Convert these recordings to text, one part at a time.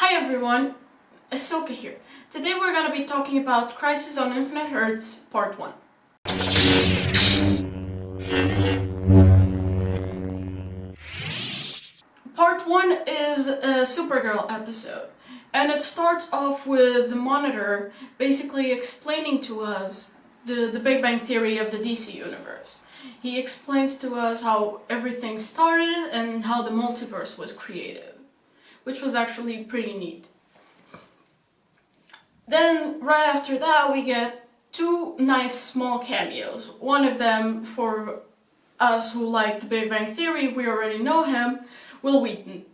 Hi everyone, Ahsoka here. Today we're gonna be talking about Crisis on Infinite Earths Part 1. Part 1 is a Supergirl episode, and it starts off with the Monitor basically explaining to us the Big Bang Theory of the DC universe. He explains to us how everything started and how the multiverse was created, which was actually pretty neat. Then, right after that, we get two nice small cameos. One of them, for us who like the Big Bang Theory, we already know him, Will Wheaton.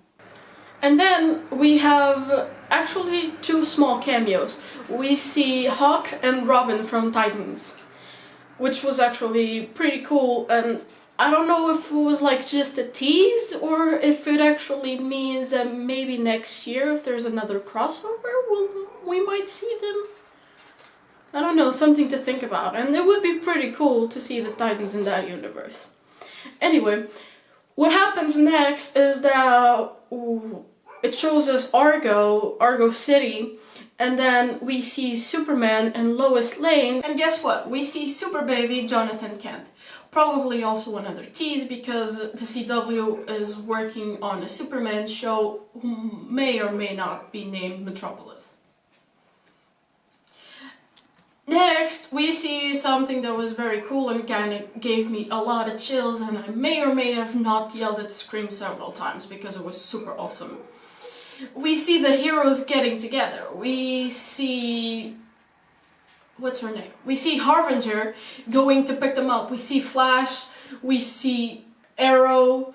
And then we have actually two small cameos. We see Hawk and Robin from Titans, which was actually pretty cool, and I don't know if it was like just a tease or if it actually means that maybe next year, if there's another crossover, we might see them. I don't know, something to think about, and it would be pretty cool to see the Titans in that universe. Anyway, what happens next is that it shows us Argo City, and then we see Superman and Lois Lane, and guess what? We see Super Baby Jonathan Kent. Probably also another tease because the CW is working on a Superman show who may or may not be named Metropolis. Next, we see something that was very cool and kind of gave me a lot of chills, and I may or may have not yelled at the screen several times because it was super awesome. We see the heroes getting together. We see... what's her name? We see Harbinger going to pick them up. We see Flash. We see Arrow.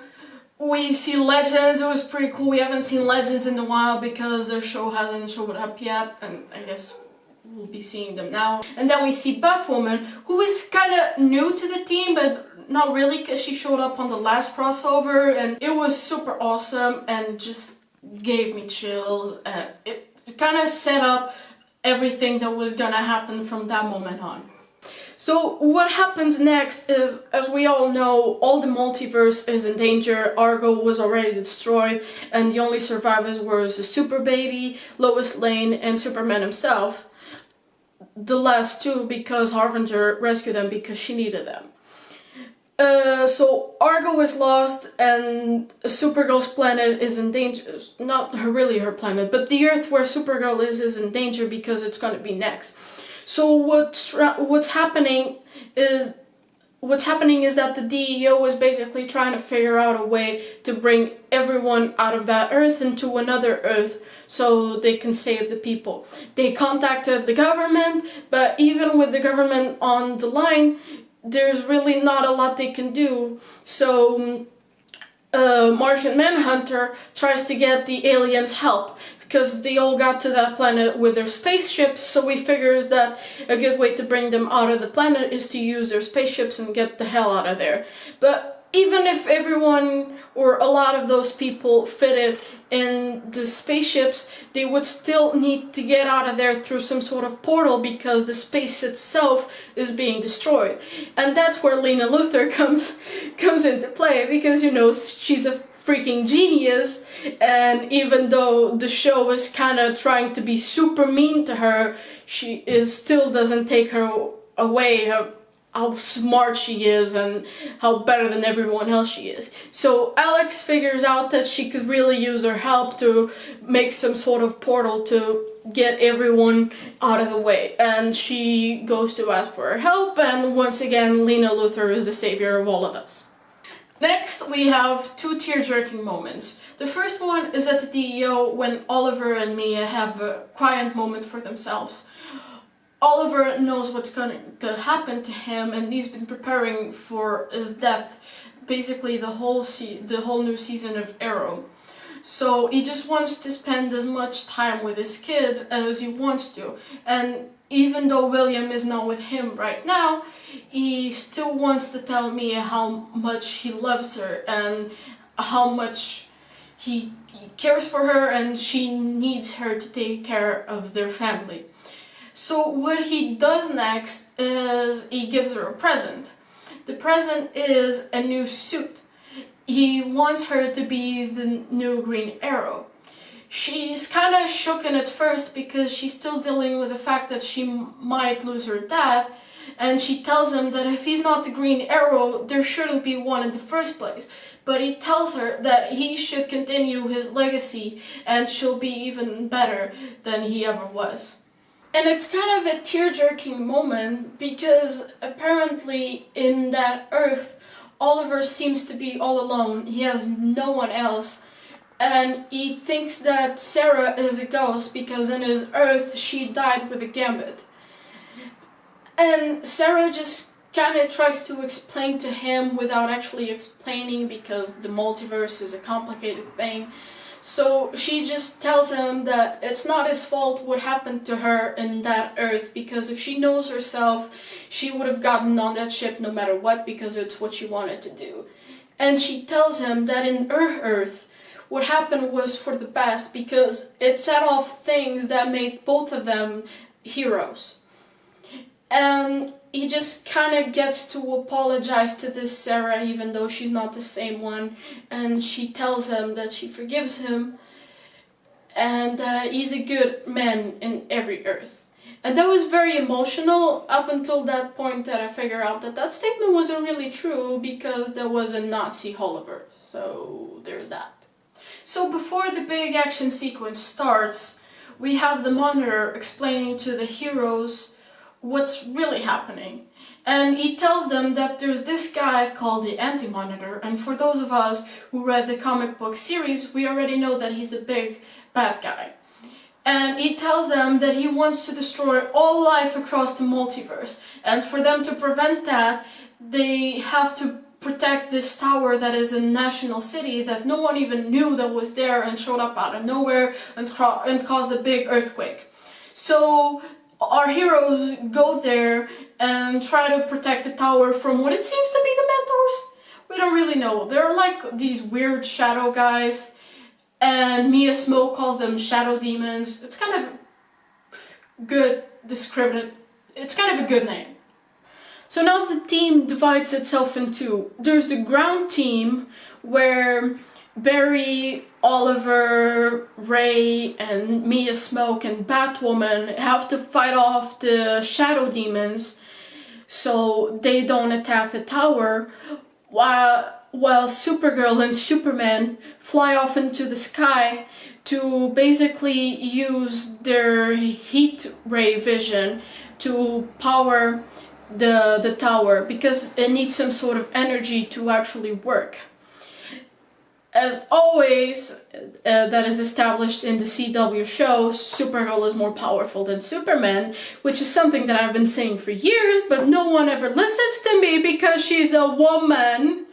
We see Legends. It was pretty cool. We haven't seen Legends in a while because their show hasn't showed up yet, and I guess we'll be seeing them now. And then we see Batwoman, who is kind of new to the team, but not really because she showed up on the last crossover, and it was super awesome and just gave me chills, and it kind of set up everything that was gonna happen from that moment on. So what happens next is, as we all know, all the multiverse is in danger. Argo was already destroyed, and the only survivors were the Super Baby, Lois Lane, and Superman himself. The last two because Harbinger rescued them because she needed them. So Argo is lost, and Supergirl's planet is in danger. Not really her planet, but the Earth where Supergirl is in danger because it's going to be next. So what's happening is that the DEO is basically trying to figure out a way to bring everyone out of that Earth into another Earth so they can save the people. They contacted the government, but even with the government on the line, there's really not a lot they can do. So Martian Manhunter tries to get the aliens help because they all got to that planet with their spaceships, so he figures that a good way to bring them out of the planet is to use their spaceships and get the hell out of there. But even if everyone or a lot of those people fitted in the spaceships, they would still need to get out of there through some sort of portal because the space itself is being destroyed. And that's where Lena Luthor comes into play, because, you know, she's a freaking genius, and even though the show is kind of trying to be super mean to her, still doesn't take her away how smart she is and how better than everyone else she is. So Alex figures out that she could really use her help to make some sort of portal to get everyone out of the way. And she goes to ask for her help, and once again, Lena Luthor is the savior of all of us. Next, we have two tear-jerking moments. The first one is at the DEO when Oliver and Mia have a quiet moment for themselves. Oliver knows what's going to happen to him, and he's been preparing for his death basically the whole new season of Arrow. So he just wants to spend as much time with his kids as he wants to, and even though William is not with him right now, he still wants to tell Mia how much he loves her and how much he cares for her, and she needs her to take care of their family. So what he does next is he gives her a present. The present is a new suit. He wants her to be the new Green Arrow. she's kind of shooken at first because she's still dealing with the fact that she might lose her dad, and she tells him that if he's not the Green Arrow, there shouldn't be one in the first place. But he tells her that he should continue his legacy and she'll be even better than he ever was. And it's kind of a tear-jerking moment because apparently in that Earth, Oliver seems to be all alone. He has no one else. And he thinks that Sarah is a ghost because in his Earth she died with a gambit. And Sarah just kind of tries to explain to him without actually explaining because the multiverse is a complicated thing. So she just tells him that it's not his fault what happened to her in that Earth, because if she knows herself, she would have gotten on that ship no matter what because it's what she wanted to do. And she tells him that in her Earth, what happened was for the best because it set off things that made both of them heroes. And he just kind of gets to apologize to this Sarah even though she's not the same one, and she tells him that she forgives him and that he's a good man in every Earth. And that was very emotional up until that point that I figured out that that statement wasn't really true because there was a Nazi Oliver. So there's that. So before the big action sequence starts, we have the Monitor explaining to the heroes what's really happening. And he tells them that there's this guy called the Anti-Monitor, and for those of us who read the comic book series, we already know that he's the big bad guy. And he tells them that he wants to destroy all life across the multiverse, and for them to prevent that, they have to protect this tower that is in National City that no one even knew that was there and showed up out of nowhere and caused a big earthquake. So our heroes go there and try to protect the tower from what it seems to be the Mentors. We don't really know. They're like these weird shadow guys, and Mia Smoke calls them shadow demons. It's kind of good descriptive. It's kind of a good name. So now the team divides itself in two. There's the ground team where Barry, Oliver, Ray, and Mia Smoke and Batwoman have to fight off the shadow demons so they don't attack the tower, while Supergirl and Superman fly off into the sky to basically use their heat ray vision to power the tower because it needs some sort of energy to actually work. As always, that is established in the CW show, Supergirl is more powerful than Superman, which is something that I've been saying for years, but no one ever listens to me because she's a woman.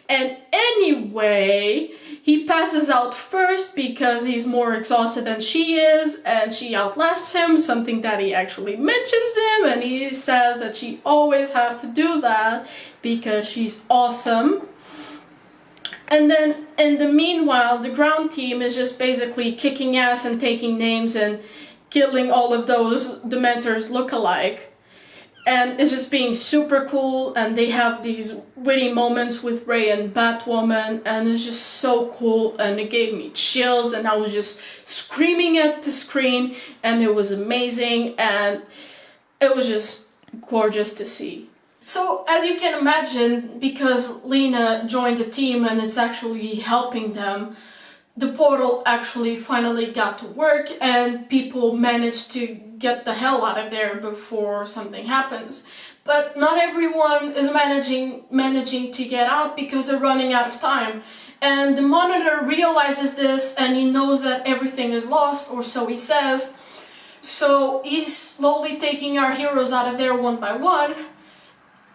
And anyway, he passes out first because he's more exhausted than she is, and she outlasts him, something that he actually mentions him, and he says that she always has to do that because she's awesome. And then, in the meanwhile, the ground team is just basically kicking ass and taking names and killing all of those Dementors look-alike. And it's just being super cool, and they have these witty moments with Ray and Batwoman, and it's just so cool, and it gave me chills, and I was just screaming at the screen, and it was amazing, and it was just gorgeous to see. So, as you can imagine, because Lena joined the team and it's actually helping them, the portal actually finally got to work and people managed to get the hell out of there before something happens. But not everyone is managing to get out because they're running out of time. And the Monitor realizes this and he knows that everything is lost, or so he says. So he's slowly taking our heroes out of there one by one.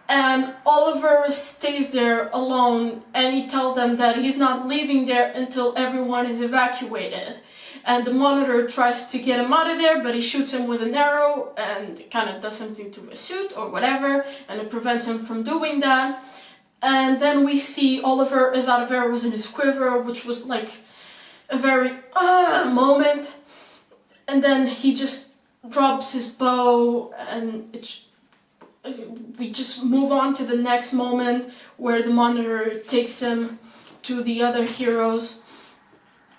And Oliver stays there alone, and he tells them that he's not leaving there until everyone is evacuated. And the Monitor tries to get him out of there, but he shoots him with an arrow and kind of does something to his suit or whatever, and it prevents him from doing that. And then we see Oliver is out of arrows in his quiver, which was like a very moment. And then he just drops his bow, and we just move on to the next moment where the Monitor takes him to the other heroes.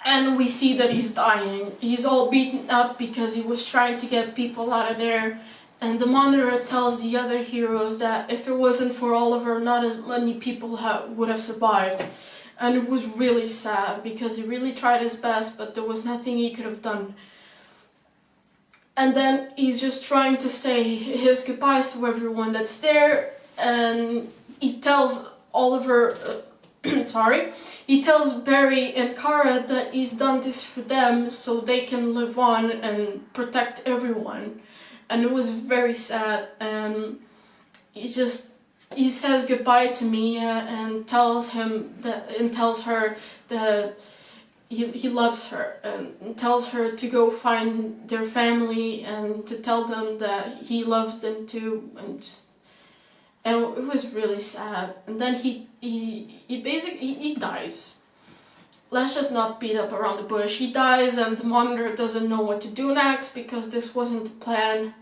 and we see that he's dying. He's all beaten up because he was trying to get people out of there. And the Monitor tells the other heroes that if it wasn't for Oliver, not as many people would have survived. And it was really sad because he really tried his best, but there was nothing he could have done. And then he's just trying to say his goodbyes to everyone that's there, and he tells Oliver, he tells Barry and Kara that he's done this for them so they can live on and protect everyone. And it was very sad, and he says goodbye to Mia and tells her that he loves her, and tells her to go find their family and to tell them that he loves them too, and it was really sad. And then he basically dies. Let's just not beat up around the bush. He dies, and the Monitor doesn't know what to do next because this wasn't the plan.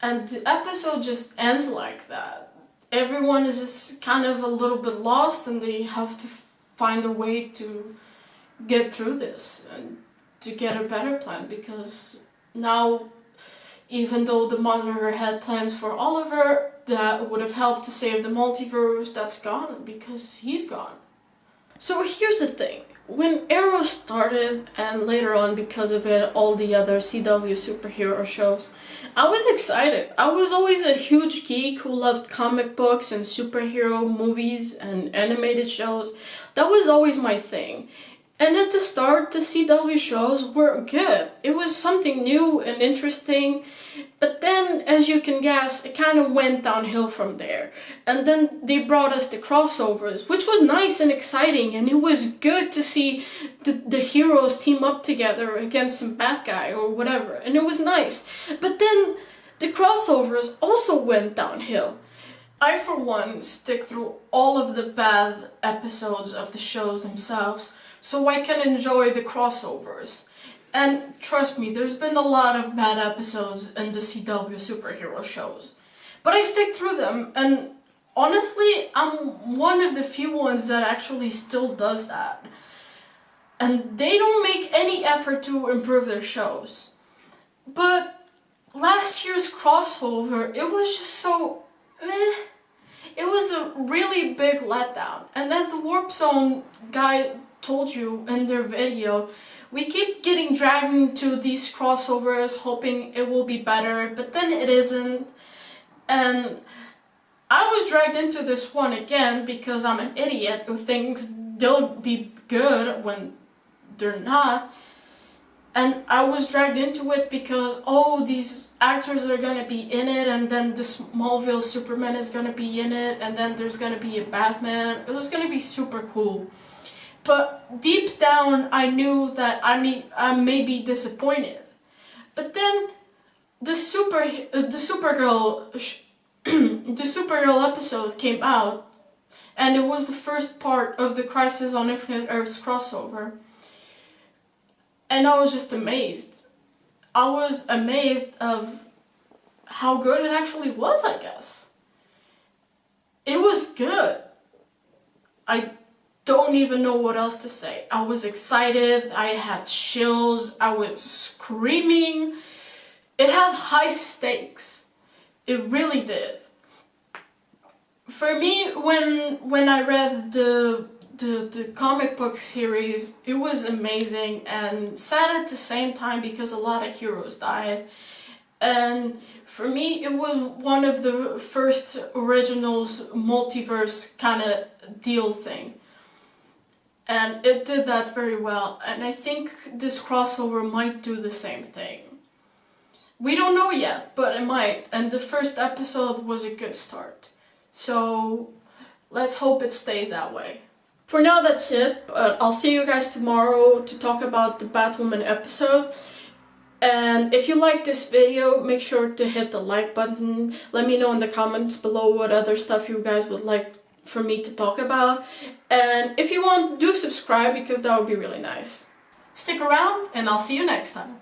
And the episode just ends like that. Everyone is just kind of a little bit lost, and they have to find a way to get through this and to get a better plan, because now, even though the Monitor had plans for Oliver that would have helped to save the multiverse, that's gone because he's gone. So here's the thing, when Arrow started, and later on because of it all the other CW superhero shows, I was excited. I was always a huge geek who loved comic books and superhero movies and animated shows. That was always my thing. And at the start, the CW shows were good. It was something new and interesting. But then, as you can guess, it kind of went downhill from there. And then they brought us the crossovers, which was nice and exciting. And it was good to see the heroes team up together against some bad guy or whatever. And it was nice. But then the crossovers also went downhill. I, for one, stick through all of the bad episodes of the shows themselves, so I can enjoy the crossovers. And trust me, there's been a lot of bad episodes in the CW superhero shows. But I stick through them, and honestly, I'm one of the few ones that actually still does that. And they don't make any effort to improve their shows. But last year's crossover, it was just so meh. It was a really big letdown. And as the Warp Zone guy told you in their video, we keep getting dragged into these crossovers hoping it will be better, but then it isn't. And I was dragged into this one again because I'm an idiot who thinks they'll be good when they're not. And I was dragged into it because, oh, these actors are gonna be in it, and then the Smallville Superman is gonna be in it, and then there's gonna be a Batman. It was gonna be super cool. But deep down, I knew that I may be disappointed. But then the Supergirl episode came out, and it was the first part of the Crisis on Infinite Earths crossover. And I was just amazed. I was amazed of how good it actually was, I guess. It was good. I don't even know what else to say. I was excited, I had chills, I was screaming. It had high stakes. It really did. For me, when I read the comic book series, it was amazing and sad at the same time because a lot of heroes died. And for me, it was one of the first originals multiverse kind of deal thing. And it did that very well. And I think this crossover might do the same thing. We don't know yet, but it might. And the first episode was a good start. So let's hope it stays that way. For now, that's it. But I'll see you guys tomorrow to talk about the Batwoman episode. And if you like this video, make sure to hit the like button. Let me know in the comments below what other stuff you guys would like for me to talk about. And if you want, do subscribe because that would be really nice. Stick around and I'll see you next time.